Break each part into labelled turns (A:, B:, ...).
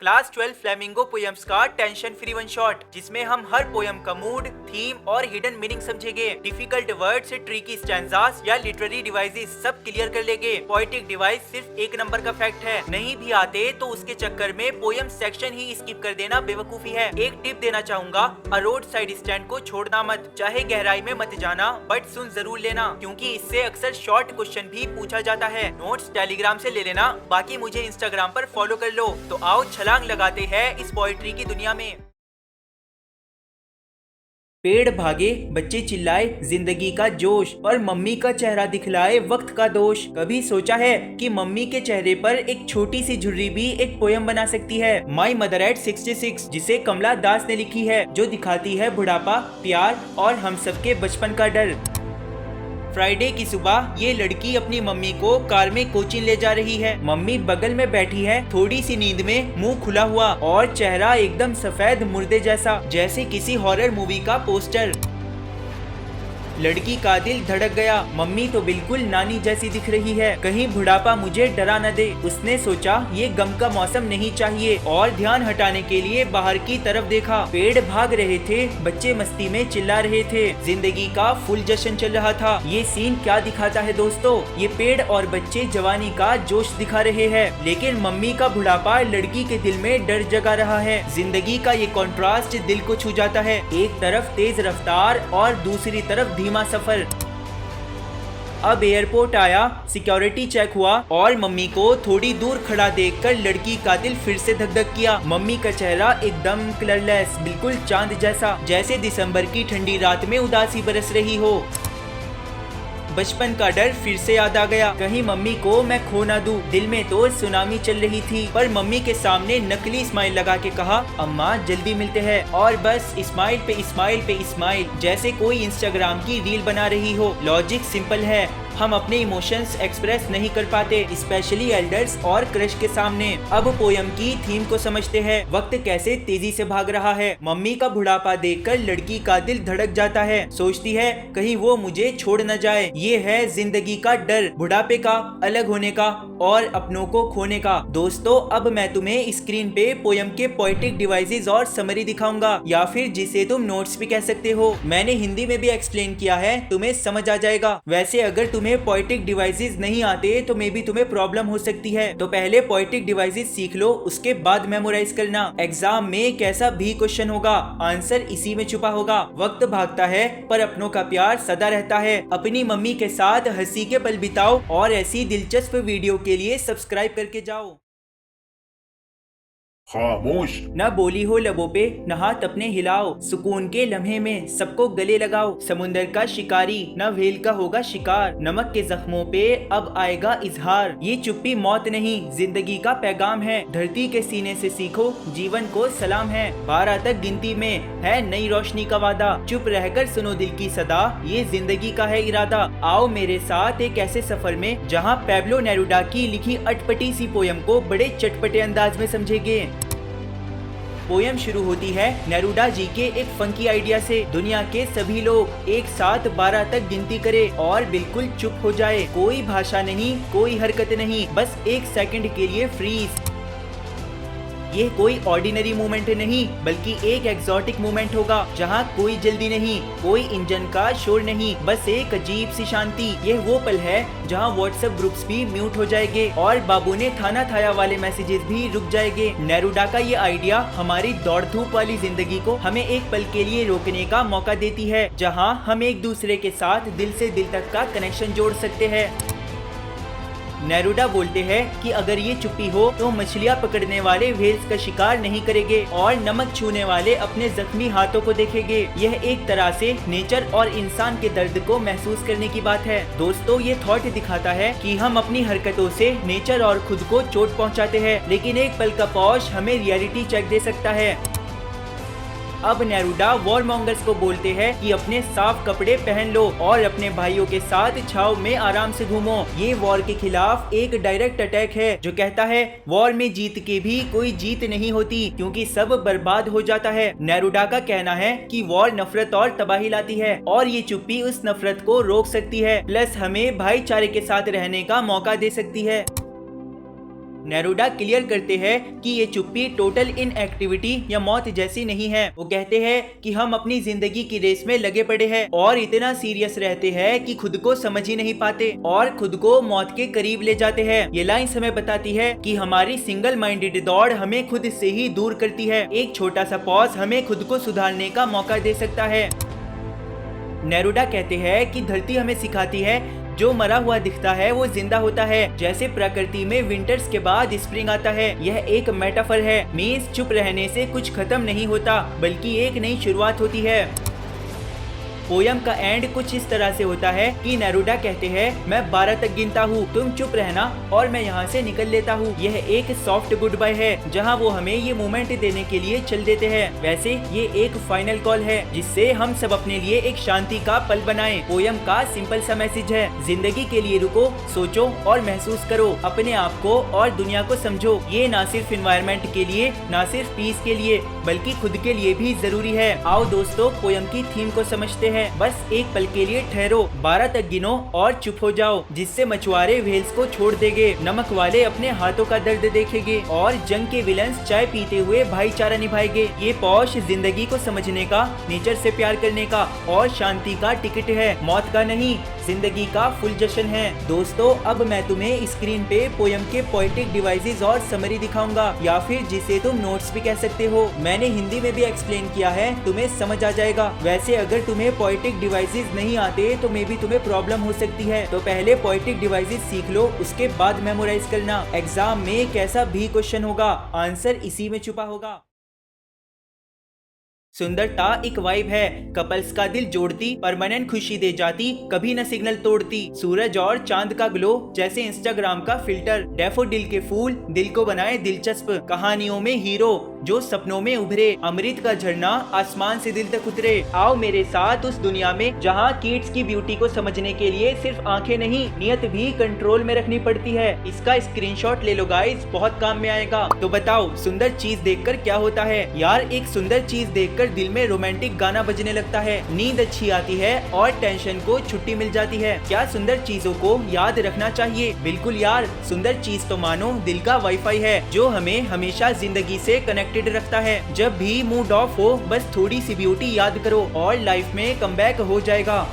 A: Class 12 flamingo poems का tension free one shot, जिसमें हम हर पोएम का मूड, थीम और हिडन मीनिंग समझेंगे। डिफिकल्ट वर्ड्स, ट्रिकी स्टैंजास या लिटरेरी डिवाइसेस सब क्लियर कर लेंगे। पोएटिक डिवाइस सिर्फ एक नंबर का फैक्ट है, नहीं भी आते तो उसके चक्कर में पोएम सेक्शन ही स्किप कर देना बेवकूफी है। एक टिप देना चाहूंगा, रोड साइड स्टैंड को छोड़ना मत, चाहे गहराई में मत जाना बट सुन जरूर लेना, क्योंकि इससे अक्सर शॉर्ट क्वेश्चन भी पूछा जाता है। नोट्स टेलीग्राम से ले लेना, बाकी मुझे इंस्टाग्राम पर फॉलो कर लो। तो आओ छलांग लगाते हैं इस पोएट्री की दुनिया में। पेड़ भागे, बच्चे चिल्लाए, जिंदगी का जोश, और मम्मी का चेहरा दिखलाए वक्त का दोष। कभी सोचा है कि मम्मी के चेहरे पर एक छोटी सी झुर्री भी एक पोयम बना सकती है? माई मदर एट 66, जिसे कमला दास ने लिखी है, जो दिखाती है बुढ़ापा, प्यार और हम सबके बचपन का डर। फ्राइडे की सुबह ये लड़की अपनी मम्मी को कार में कोचिंग ले जा रही है। मम्मी बगल में बैठी है, थोड़ी सी नींद में, मुंह खुला हुआ और चेहरा एकदम सफेद मुर्दे जैसा, जैसे किसी हॉरर मूवी का पोस्टर। लड़की का दिल धड़क गया, मम्मी तो बिल्कुल नानी जैसी दिख रही है, कहीं बुढ़ापा मुझे डरा न दे। उसने सोचा ये गम का मौसम नहीं चाहिए और ध्यान हटाने के लिए बाहर की तरफ देखा। पेड़ भाग रहे थे, बच्चे मस्ती में चिल्ला रहे थे, जिंदगी का फुल जश्न चल रहा था। ये सीन क्या दिखाता है दोस्तों? ये पेड़ और बच्चे जवानी का जोश दिखा रहे हैं, लेकिन मम्मी का बुढ़ापा लड़की के दिल में डर जगा रहा है। जिंदगी का ये कॉन्ट्रास्ट दिल को छू जाता है, एक तरफ तेज रफ्तार और दूसरी तरफ धीमा सफर। अब एयरपोर्ट आया, सिक्योरिटी चेक हुआ और मम्मी को थोड़ी दूर खड़ा देखकर लड़की का दिल फिर से धक धक किया। मम्मी का चेहरा एकदम कलरलेस, बिल्कुल चांद जैसा, जैसे दिसंबर की ठंडी रात में उदासी बरस रही हो। बचपन का डर फिर से याद आ गया, कहीं मम्मी को मैं खो ना दूं। दिल में तो सुनामी चल रही थी, पर मम्मी के सामने नकली स्माइल लगा के कहा, अम्मा जल्दी मिलते हैं। और बस स्माइल पे स्माइल पे स्माइल, जैसे कोई इंस्टाग्राम की रील बना रही हो। लॉजिक सिंपल है, हम अपने इमोशंस एक्सप्रेस नहीं कर पाते, स्पेशली एल्डर्स और क्रश के सामने। अब पोयम की थीम को समझते हैं, वक्त कैसे तेजी से भाग रहा है। मम्मी का बुढ़ापा देखकर लड़की का दिल धड़क जाता है, सोचती है कहीं वो मुझे छोड़ न जाए। ये है जिंदगी का डर, बुढ़ापे का, अलग होने का और अपनों को खोने का। दोस्तों, अब मैं तुम्हें स्क्रीन पे पोयम के पोएटिक डिवाइसेस और समरी दिखाऊंगा, या फिर जिसे तुम नोट्स भी कह सकते हो। मैंने हिंदी में भी एक्सप्लेन किया है, तुम्हें समझ आ जाएगा। वैसे अगर तुम्हें पोएटिक डिवाइसेस नहीं आते तो मे बी तुम्हें प्रॉब्लम हो सकती है, तो पहले पोएटिक डिवाइसेस सीख लो, उसके बाद मेमोराइज करना। एग्जाम में कैसा भी क्वेश्चन होगा, आंसर इसी में छुपा होगा। वक्त भागता है पर अपनों का प्यार सदा रहता है। अपनी मम्मी के साथ हंसी के पल बिताओ और ऐसी दिलचस्प वीडियो के लिए सब्सक्राइब करके जाओ।
B: खामोश।
A: न बोली हो लबों पे, न हाथ अपने हिलाओ, सुकून के लम्हे में सबको गले लगाओ। समुंदर का शिकारी न व्हेल का होगा शिकार, नमक के जख्मों पे अब आएगा इजहार। ये चुप्पी मौत नहीं, जिंदगी का पैगाम है। धरती के सीने से सीखो, जीवन को सलाम है। 12 तक गिनती में है नई रोशनी का वादा, चुप रहकर सुनो दिल की सदा, ये जिंदगी का है इरादा। आओ मेरे साथ एक ऐसे सफर में, जहाँ पैब्लो नेरुडा की लिखी अटपटी सी पोयम को बड़े चटपटे अंदाज में समझेंगे। पोयम शुरू होती है नेरुडा जी के एक फंकी आइडिया से। दुनिया के सभी लोग एक साथ 12 तक गिनती करे और बिल्कुल चुप हो जाए, कोई भाषा नहीं, कोई हरकत नहीं, बस 1 सेकंड के लिए फ्रीज। ये कोई ऑर्डिनरी मूवमेंट नहीं, बल्कि एक एक्सोटिक मूवमेंट होगा, जहाँ कोई जल्दी नहीं, कोई इंजन का शोर नहीं, बस एक अजीब सी शांति। ये वो पल है जहाँ व्हाट्सएप ग्रुप्स भी म्यूट हो जाएंगे और बाबू ने थाना थाया वाले मैसेजेस भी रुक जाएंगे। नेरुडा का ये आइडिया हमारी दौड़ धूप वाली जिंदगी को हमें एक पल के लिए रोकने का मौका देती है, जहाँ हम एक दूसरे के साथ दिल से दिल तक का कनेक्शन जोड़ सकते हैं। नेरुडा बोलते हैं कि अगर ये चुप्पी हो तो मछलियाँ पकड़ने वाले व्हेल्स का शिकार नहीं करेंगे और नमक छूने वाले अपने जख्मी हाथों को देखेंगे। यह एक तरह से नेचर और इंसान के दर्द को महसूस करने की बात है। दोस्तों, ये थॉट दिखाता है कि हम अपनी हरकतों से नेचर और खुद को चोट पहुंचाते हैं, लेकिन एक पल का पॉज हमें रियलिटी चेक दे सकता है। अब नेरुडा वॉरमॉन्गर्स को बोलते हैं कि अपने साफ कपड़े पहन लो और अपने भाइयों के साथ छाव में आराम से घूमो। ये वॉर के खिलाफ एक डायरेक्ट अटैक है, जो कहता है वॉर में जीत के भी कोई जीत नहीं होती, क्योंकि सब बर्बाद हो जाता है। नेरुडा का कहना है कि वॉर नफरत और तबाही लाती है और ये चुप्पी उस नफरत को रोक सकती है, प्लस हमें भाईचारे के साथ रहने का मौका दे सकती है। नेरुडा क्लियर करते हैं कि ये चुप्पी टोटल इनएक्टिविटी या मौत जैसी नहीं है। वो कहते हैं कि हम अपनी जिंदगी की रेस में लगे पड़े हैं और इतना सीरियस रहते हैं कि खुद को समझ ही नहीं पाते और खुद को मौत के करीब ले जाते हैं। ये लाइन हमें बताती है कि हमारी सिंगल माइंडेड दौड़ हमें खुद से ही दूर करती है। एक छोटा सा पॉज हमें खुद को सुधारने का मौका दे सकता है। नेरुडा कहते हैं कि धरती हमें सिखाती है जो मरा हुआ दिखता है वो जिंदा होता है। जैसे प्रकृति में विंटर्स के बाद स्प्रिंग आता है। यह एक मेटाफर है। मीन्स चुप रहने से कुछ खत्म नहीं होता बल्कि एक नई शुरुआत होती है। पोयम का एंड कुछ इस तरह से होता है कि नेरुडा कहते हैं मैं 12 तक गिनता हूँ, तुम चुप रहना और मैं यहाँ से निकल लेता हूँ। यह एक सॉफ्ट गुड बाय है जहाँ वो हमें ये मोमेंट देने के लिए चल देते हैं। वैसे ये एक फाइनल कॉल है जिससे हम सब अपने लिए एक शांति का पल बनाएं। पोयम का सिंपल सा मैसेज है, जिंदगी के लिए रुको, सोचो और महसूस करो, अपने आप को और दुनिया को समझो। ये ना सिर्फ एनवायरनमेंट के लिए, ना सिर्फ पीस के लिए, बल्कि खुद के लिए भी जरूरी है। आओ दोस्तों पोयम की थीम को समझते हैं। बस एक पल के लिए ठहरो, 12 तक गिनो और चुप हो जाओ, जिससे मछुआरे व्हेल्स को छोड़ देंगे, नमक वाले अपने हाथों का दर्द देखेंगे और जंग के विलन्स चाय पीते हुए भाईचारा निभाएंगे। ये पौष जिंदगी को समझने का, नेचर से प्यार करने का और शांति का टिकट है, मौत का नहीं, जिंदगी का फुल जश्न है। दोस्तों अब मैं तुम्हें स्क्रीन पे पोयम के पोएटिक डिवाइसेस और समरी दिखाऊंगा, या फिर जिसे तुम नोट्स भी कह सकते हो। मैंने हिंदी में भी एक्सप्लेन किया है, तुम्हें समझ आ जाएगा। वैसे अगर तुम्हें पोएटिक डिवाइसेस नहीं आते तो मे भी तुम्हें प्रॉब्लम हो सकती है, तो पहले पोएटिक डिवाइसेस सीख लो, उसके बाद मेमोराइज करना। एग्जाम में कैसा भी क्वेश्चन होगा, आंसर इसी में छुपा होगा। सुंदरता एक वाइब है, कपल्स का दिल जोड़ती, परमानेंट खुशी दे जाती, कभी न सिग्नल तोड़ती। सूरज और चांद का ग्लो जैसे इंस्टाग्राम का फिल्टर, डैफोडिल के फूल दिल को बनाए दिलचस्प, कहानियों में हीरो जो सपनों में उभरे, अमृत का झरना आसमान से दिल तक उतरे। आओ मेरे साथ उस दुनिया में जहाँ किड्स की ब्यूटी को समझने के लिए सिर्फ आंखें नहीं, नियत भी कंट्रोल में रखनी पड़ती है। इसका स्क्रीनशॉट ले लो गाइस, बहुत काम में आएगा। तो बताओ सुंदर चीज देखकर क्या होता है? यार एक सुंदर चीज देखकर दिल में रोमांटिक गाना बजने लगता है, नींद अच्छी आती है और टेंशन को छुट्टी मिल जाती है। क्या सुंदर चीजों को याद रखना चाहिए? बिल्कुल यार, सुंदर चीज तो मानो दिल का वाईफाई है जो हमें हमेशा जिंदगी से कनेक्टेड रखता है। जब भी मूड ऑफ हो बस थोड़ी सी ब्यूटी याद करो और लाइफ में कमबैक हो जाएगा।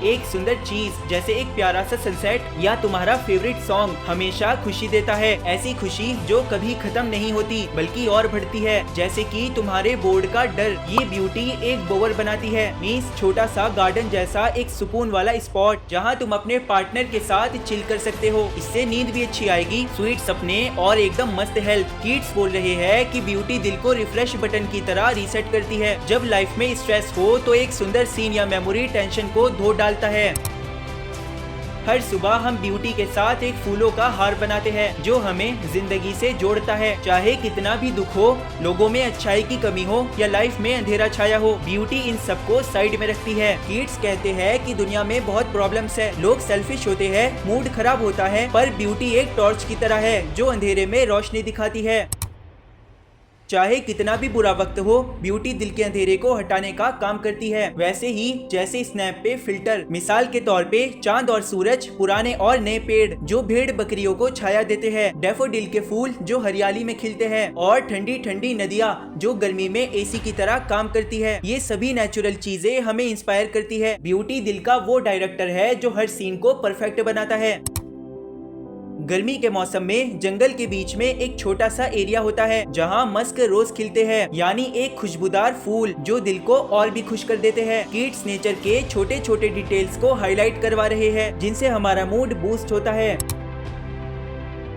A: एक सुंदर चीज जैसे एक प्यारा सा सनसेट या तुम्हारा फेवरेट सॉन्ग हमेशा खुशी देता है। ऐसी खुशी जो कभी खत्म नहीं होती बल्कि और बढ़ती है, जैसे कि तुम्हारे बोर्ड का डर। ये ब्यूटी एक बोवर बनाती है, मीन्स छोटा सा गार्डन जैसा एक सुकून वाला स्पॉट जहाँ तुम अपने पार्टनर के साथ चिल कर सकते हो। इससे नींद भी अच्छी आएगी, स्वीट सपने और एकदम मस्त हेल्थ। किड्स बोल रहे हैं कि ब्यूटी दिल को रिफ्रेश बटन की तरह रीसेट करती है। जब लाइफ में स्ट्रेस हो तो एक सुंदर सीन या मेमोरी टेंशन को धो डालता है। हर सुबह हम ब्यूटी के साथ एक फूलों का हार बनाते हैं जो हमें जिंदगी से जोड़ता है। चाहे कितना भी दुख हो, लोगों में अच्छाई की कमी हो या लाइफ में अंधेरा छाया हो, ब्यूटी इन सबको साइड में रखती है। किड्स कहते हैं कि दुनिया में बहुत प्रॉब्लम्स है, लोग सेल्फिश होते हैं, मूड खराब होता है, पर ब्यूटी एक टॉर्च की तरह है जो अंधेरे में रोशनी दिखाती है। चाहे कितना भी बुरा वक्त हो, ब्यूटी दिल के अंधेरे को हटाने का काम करती है। वैसे ही जैसे स्नैप पे फिल्टर, मिसाल के तौर पे चांद और सूरज, पुराने और नए पेड़ जो भेड़ बकरियों को छाया देते हैं, डैफोडिल के फूल जो हरियाली में खिलते हैं और ठंडी ठंडी नदियाँ जो गर्मी में एसी की तरह काम करती है। ये सभी नेचुरल चीजें हमें इंस्पायर करती है। ब्यूटी दिल का वो डायरेक्टर है जो हर सीन को परफेक्ट बनाता है। गर्मी के मौसम में जंगल के बीच में एक छोटा सा एरिया होता है जहाँ मस्क रोज खिलते हैं, यानी एक खुशबूदार फूल जो दिल को और भी खुश कर देते हैं। किड्स नेचर के छोटे छोटे डिटेल्स को हाईलाइट करवा रहे हैं जिनसे हमारा मूड बूस्ट होता है।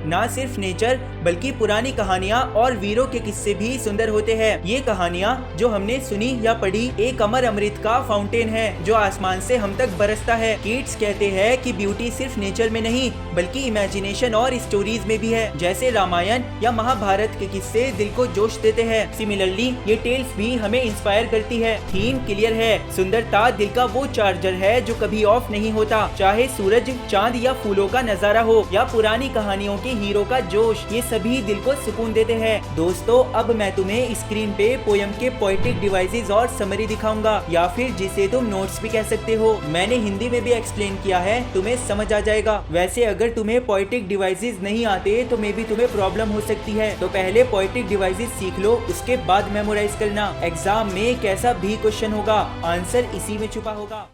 A: ना सिर्फ नेचर बल्कि पुरानी कहानियाँ और वीरों के किस्से भी सुंदर होते हैं। ये कहानियाँ जो हमने सुनी या पढ़ी एक अमर अमृत का फाउंटेन है जो आसमान से हम तक बरसता है। किड्स कहते हैं कि ब्यूटी सिर्फ नेचर में नहीं बल्कि इमेजिनेशन और स्टोरीज में भी है, जैसे रामायण या महाभारत के किस्से दिल को जोश देते हैं। सिमिलरली ये टेल्स भी हमें इंस्पायर करती है। थीम क्लियर है, सुंदरता दिल का वो चार्जर है जो कभी ऑफ नहीं होता। चाहे सूरज, चांद या फूलों का नजारा हो या पुरानी कहानियों के हीरो का जोश, ये सभी दिल को सुकून देते हैं। दोस्तों अब मैं तुम्हें स्क्रीन पे पोयम के पोएटिक डिवाइसेस और समरी दिखाऊंगा, या फिर जिसे तुम नोट्स भी कह सकते हो। मैंने हिंदी में भी एक्सप्लेन किया है, तुम्हें समझ आ जाएगा। वैसे अगर तुम्हें पोएटिक डिवाइसेस नहीं आते तो मे बी तुम्हें प्रॉब्लम हो सकती है, तो पहले पोएटिक डिवाइसेस सीख लो, उसके बाद मेमोराइज करना। एग्जाम में कैसा भी क्वेश्चन होगा, आंसर इसी में छुपा होगा।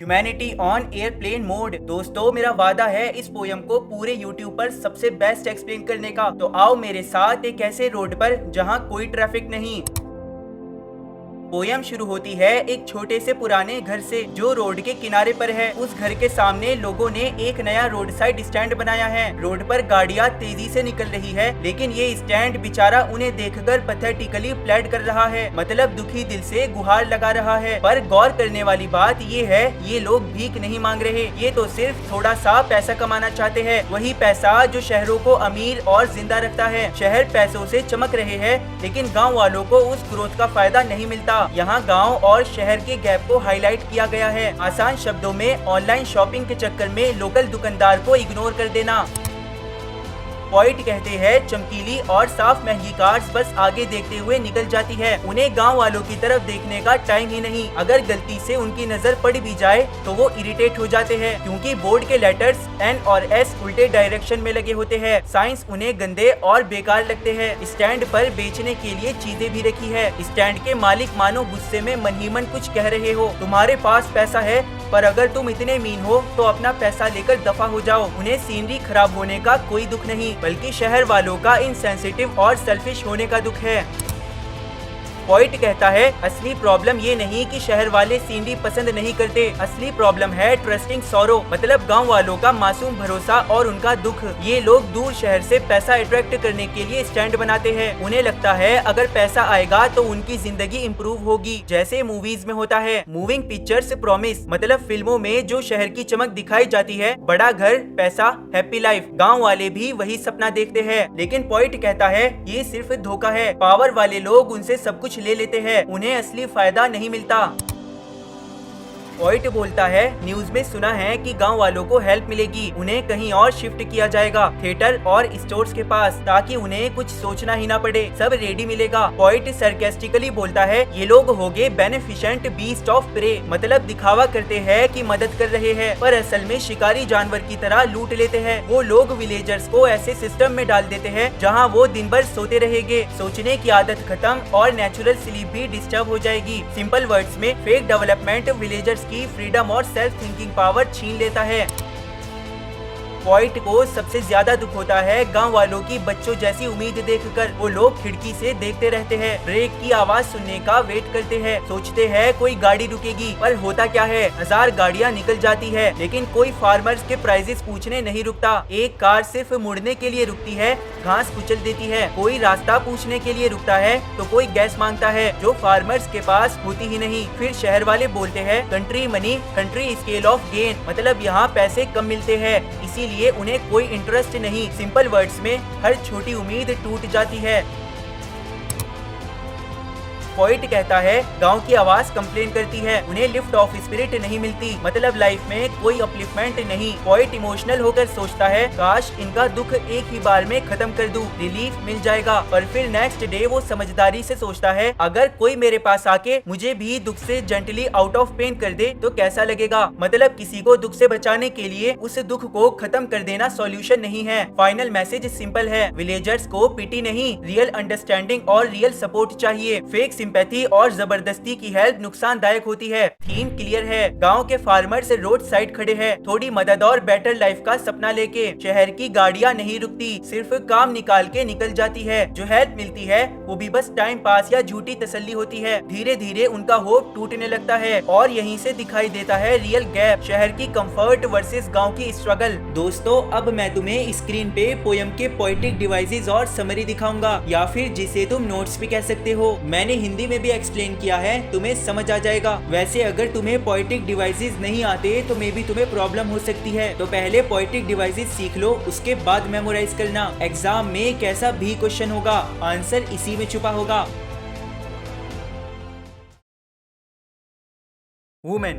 A: Humanity on airplane mode. दोस्तों मेरा वादा है इस पोयम को पूरे यूट्यूब पर सबसे बेस्ट एक्सप्लेन करने का, तो आओ मेरे साथ एक ऐसे रोड पर जहां कोई ट्रैफिक नहीं। पोयम शुरू होती है एक छोटे से पुराने घर से जो रोड के किनारे पर है। उस घर के सामने लोगों ने एक नया रोड साइड स्टैंड बनाया है। रोड पर गाड़ियां तेजी से निकल रही है, लेकिन ये स्टैंड बेचारा उन्हें देखकर पैथेटिकली प्लेड कर रहा है, मतलब दुखी दिल से गुहार लगा रहा है। पर गौर करने वाली बात ये है, ये लोग भीख नहीं मांग रहे, ये तो सिर्फ थोड़ा सा पैसा कमाना चाहते हैं। वही पैसा जो शहरों को अमीर और जिंदा रखता है। शहर पैसों से चमक रहे हैं, लेकिन गाँव वालों को उस ग्रोथ का फायदा नहीं मिलता। यहाँ गांव और शहर के गैप को हाईलाइट किया गया है। आसान शब्दों में ऑनलाइन शॉपिंग के चक्कर में लोकल दुकानदार को इग्नोर कर देना। पोएट कहते हैं चमकीली और साफ महंगी कार्स बस आगे देखते हुए निकल जाती है, उन्हें गांव वालों की तरफ देखने का टाइम ही नहीं। अगर गलती से उनकी नजर पड़ भी जाए तो वो इरिटेट हो जाते हैं, क्योंकि बोर्ड के लेटर्स एन और एस उल्टे डायरेक्शन में लगे होते हैं। साइंस उन्हें गंदे और बेकार लगते हैं। स्टैंड पर बेचने के लिए चीजें भी रखी है। स्टैंड के मालिक मानो गुस्से में मन ही मन कुछ कह रहे हो, तुम्हारे पास पैसा है, पर अगर तुम इतने मीन हो तो अपना पैसा लेकर दफा हो जाओ। उन्हें सीनरी खराब होने का कोई दुख नहीं, बल्कि शहर वालों का इनसेंसिटिव और सेल्फिश होने का दुख है। पोएट कहता है असली प्रॉब्लम ये नहीं कि शहर वाले सीनरी पसंद नहीं करते, असली प्रॉब्लम है ट्रस्टिंग सॉरो, मतलब गांव वालों का मासूम भरोसा और उनका दुख। ये लोग दूर शहर से पैसा अट्रैक्ट करने के लिए स्टैंड बनाते हैं। उन्हें लगता है अगर पैसा आएगा तो उनकी जिंदगी इम्प्रूव होगी, जैसे मूवीज में होता है। मूविंग पिक्चर्स प्रॉमिस, मतलब फिल्मों में जो शहर की चमक दिखाई जाती है, बड़ा घर, पैसा, हैप्पी लाइफ। गाँव वाले भी वही सपना देखते हैं, लेकिन पोएट कहता है ये सिर्फ धोखा है। पावर वाले लोग उनसे सब कुछ ले लेते हैं, उन्हें असली फायदा नहीं मिलता। पोएट बोलता है न्यूज में सुना है कि गांव वालों को हेल्प मिलेगी, उन्हें कहीं और शिफ्ट किया जाएगा, थिएटर और स्टोर्स के पास, ताकि उन्हें कुछ सोचना ही ना पड़े, सब रेडी मिलेगा। पोएट सरकास्टिकली बोलता है ये लोग होंगे बेनिफिशिएंट बीस्ट ऑफ प्रे, मतलब दिखावा करते हैं कि मदद कर रहे हैं, पर असल में शिकारी जानवर की तरह लूट लेते हैं। वो लोग विलेजर्स को ऐसे सिस्टम में डाल देते हैं जहाँ वो दिन भर सोते रहेंगे, सोचने की आदत खत्म और नेचुरल स्लीप भी डिस्टर्ब हो जाएगी। सिंपल वर्ड्स में फेक डेवलपमेंट विलेजर्स की फ्रीडम और सेल्फ थिंकिंग पावर छीन लेता है। पोएट को सबसे ज्यादा दुख होता है गांव वालों की बच्चों जैसी उम्मीद देखकर। वो लोग खिड़की से देखते रहते हैं, ब्रेक की आवाज सुनने का वेट करते हैं, सोचते हैं कोई गाड़ी रुकेगी, पर होता क्या है, 1000 गाड़ियां निकल जाती है, लेकिन कोई फार्मर्स के प्राइजेस पूछने नहीं रुकता। एक कार सिर्फ मुड़ने के लिए रुकती है, घास कुचल देती है। कोई रास्ता पूछने के लिए रुकता है तो कोई गैस मांगता है, जो फार्मर्स के पास होती ही नहीं। फिर शहर वाले बोलते हैं country money country scale of gain, मतलब यहाँ पैसे कम मिलते हैं, इसीलिए उन्हें कोई इंटरेस्ट नहीं। सिंपल वर्ड्स में हर छोटी उम्मीद टूट जाती है। पोएट कहता है गांव की आवाज कंप्लेन करती है, उन्हें लिफ्ट ऑफ स्पिरिट नहीं मिलती, मतलब लाइफ में कोई अपलिफ्टमेंट नहीं। पोएट इमोशनल होकर सोचता है काश इनका दुख एक ही बार में खत्म कर दूं, रिलीफ मिल जाएगा। पर फिर नेक्स्ट डे वो समझदारी से सोचता है अगर कोई मेरे पास आके मुझे भी दुख से जेंटली आउट ऑफ पेन कर दे तो कैसा लगेगा, मतलब किसी को दुख से बचाने के लिए उस दुख को खत्म कर देना सॉल्यूशन नहीं है। फाइनल मैसेज सिंपल है, विलेजर्स को पिटी नहीं, रियल अंडरस्टैंडिंग और रियल सपोर्ट चाहिए। फेक सिंपैथी और जबरदस्ती की हेल्प नुकसानदायक होती है। थीम क्लियर है, गांव के फार्मर्स रोड साइड खड़े हैं, थोड़ी मदद और बेटर लाइफ का सपना लेके। शहर की गाड़ियां नहीं रुकती, सिर्फ काम निकाल के निकल जाती है। जो हेल्प मिलती है वो भी बस टाइम पास या झूठी तसल्ली होती है। धीरे धीरे उनका होप टूटने लगता है और यहीं से दिखाई देता है रियल गैप, शहर की कंफर्ट वर्सेस गांव की स्ट्रगल। दोस्तों अब मैं तुम्हें स्क्रीन पे पोयम के पोएटिक डिवाइसेस और समरी दिखाऊंगा, या फिर जिसे तुम नोट्स भी कह सकते हो। मैंने हिंदी में भी एक्सप्लेन किया है, तुम्हें समझ आ जाएगा। वैसे अगर तुम्हें पोएटिक डिवाइसेस नहीं आते तो मे बी तुम्हें प्रॉब्लम हो सकती है, तो पहले पोएटिक डिवाइसेस सीख लो, उसके बाद मेमोराइज करना। एग्जाम में कैसा भी क्वेश्चन होगा, आंसर इसी में छुपा होगा। वुमेन।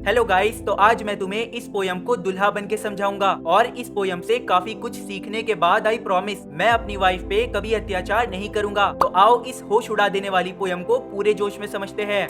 A: हेलो गाइस, तो आज मैं तुम्हें इस पोयम को दुल्हा बन के समझाऊंगा और इस पोयम से काफी कुछ सीखने के बाद आई प्रॉमिस मैं अपनी वाइफ पे कभी अत्याचार नहीं करूंगा। तो आओ इस होश उड़ा देने वाली पोयम को पूरे जोश में समझते हैं।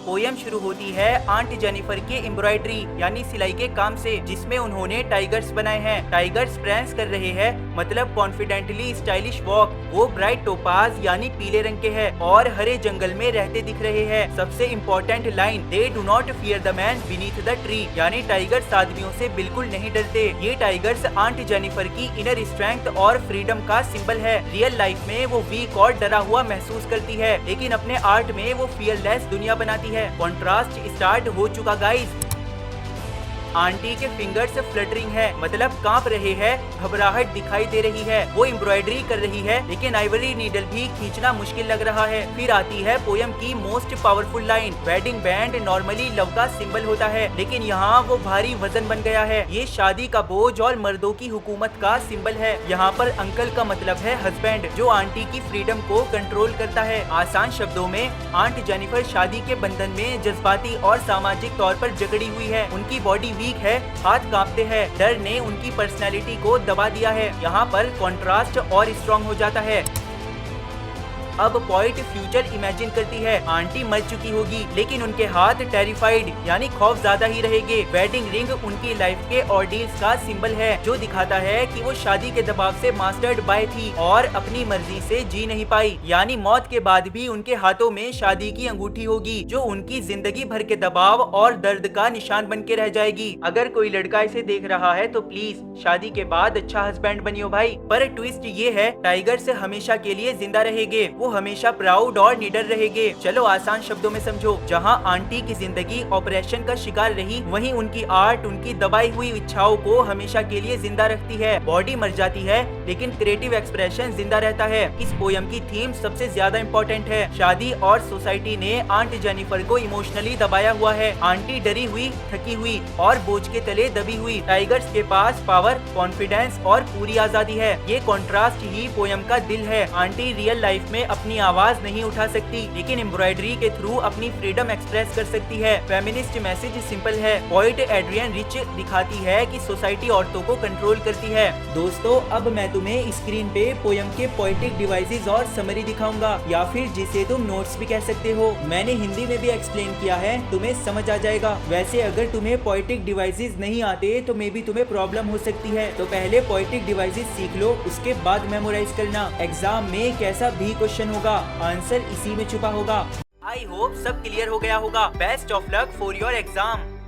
A: पोयम शुरू होती है आंट जेनिफर के एम्ब्रॉयडरी यानी सिलाई के काम से, जिसमें उन्होंने टाइगर्स बनाए हैं। टाइगर्स प्रेंस कर रहे हैं, मतलब कॉन्फिडेंटली स्टाइलिश वॉक। वो ब्राइट टोपाज यानी पीले रंग के हैं और हरे जंगल में रहते दिख रहे हैं। सबसे important line, they do not fear the man beneath the tree, यानी टाइगर्स आदमियों से बिल्कुल नहीं डरते। ये टाइगर्स आंट जेनिफर की इनर स्ट्रेंथ और फ्रीडम का सिंबल है। रियल लाइफ में वो वीक और डरा हुआ महसूस करती है, लेकिन अपने आर्ट में वो फियरलेस दुनिया बनाती है। कॉन्ट्रास्ट स्टार्ट हो चुका गाइस। आंटी के फिंगर्स फ्लटरिंग है, मतलब कांप रहे हैं, घबराहट दिखाई दे रही है। वो एम्ब्रॉयडरी कर रही है, लेकिन आइवरी नीडल भी खींचना मुश्किल लग रहा है। फिर आती है पोयम की most powerful line, wedding band normally love का सिंबल होता है, लेकिन यहाँ वो भारी वजन बन गया है। ये शादी का बोझ और मर्दों की हुकूमत का सिंबल है। यहाँ पर अंकल का मतलब है हस्बैंड, जो आंटी की फ्रीडम को कंट्रोल करता है। आसान शब्दों में, आंट जेनिफर शादी के बंधन में जज्बाती और सामाजिक तौर पर जकड़ी हुई है। उनकी बॉडी वीक है, हाथ कांपते हैं, डर ने उनकी पर्सनैलिटी को दबा दिया है। यहाँ पर कॉन्ट्रास्ट और स्ट्रॉन्ग हो जाता है। अब पॉइंट फ्यूचर इमेजिन करती है। आंटी मर चुकी होगी, लेकिन उनके हाथ टेरिफाइड यानी खौफ ज्यादा ही रहेंगे। वेडिंग रिंग उनकी लाइफ के ऑर्डील्स का सिंबल है, जो दिखाता है कि वो शादी के दबाव से मास्टर्ड बाय थी और अपनी मर्जी से जी नहीं पाई। यानी मौत के बाद भी उनके हाथों में शादी की अंगूठी होगी, जो उनकी जिंदगी भर के दबाव और दर्द का निशान बन के रह जाएगी। अगर कोई लड़का इसे देख रहा है तो प्लीज शादी के बाद अच्छा हस्बैंड बनियो भाई। पर ट्विस्ट ये है, टाइगर से हमेशा के लिए जिंदा रहेंगे, वो हमेशा प्राउड और निडर रहेंगे। चलो आसान शब्दों में समझो, जहाँ आंटी की जिंदगी ऑपरेशन का शिकार रही, वहीं उनकी आर्ट उनकी दबाई हुई इच्छाओं को हमेशा के लिए जिंदा रखती है। बॉडी मर जाती है, लेकिन क्रिएटिव एक्सप्रेशन जिंदा रहता है। इस पोयम की थीम सबसे ज्यादा इम्पोर्टेंट है। शादी और सोसाइटी ने आंट जेनिफर को इमोशनली दबाया हुआ है। आंटी डरी हुई, थकी हुई और बोझ के तले दबी हुई। टाइगर्स के पास पावर, कॉन्फिडेंस और पूरी आजादी है। ये कॉन्ट्रास्ट ही पोयम का दिल है। आंटी रियल लाइफ में अपनी आवाज नहीं उठा सकती, लेकिन एम्ब्रॉयडरी के थ्रू अपनी फ्रीडम एक्सप्रेस कर सकती है। फेमिनिस्ट मैसेज सिंपल है। पोएट एड्रियन रिच दिखाती है कि सोसाइटी औरतों को कंट्रोल करती है। दोस्तों, अब मैं तुम्हें स्क्रीन पे पोयम के पोएटिक डिवाइसेस और समरी दिखाऊंगा, या फिर जिसे तुम नोट्स भी कह सकते हो। मैंने हिंदी में भी एक्सप्लेन किया है, तुम्हें समझ आ जाएगा। वैसे अगर तुम्हें पोएटिक डिवाइसेस नहीं आते तो मे बी तुम्हें प्रॉब्लम हो सकती है, तो पहले पोएटिक डिवाइसेस सीख लो, उसके बाद मेमोराइज करना। एग्जाम में कैसा भी क्वेश्चन होगा, आंसर इसी में छुपा होगा। आई होप सब क्लियर हो गया होगा। Best of luck for your exam.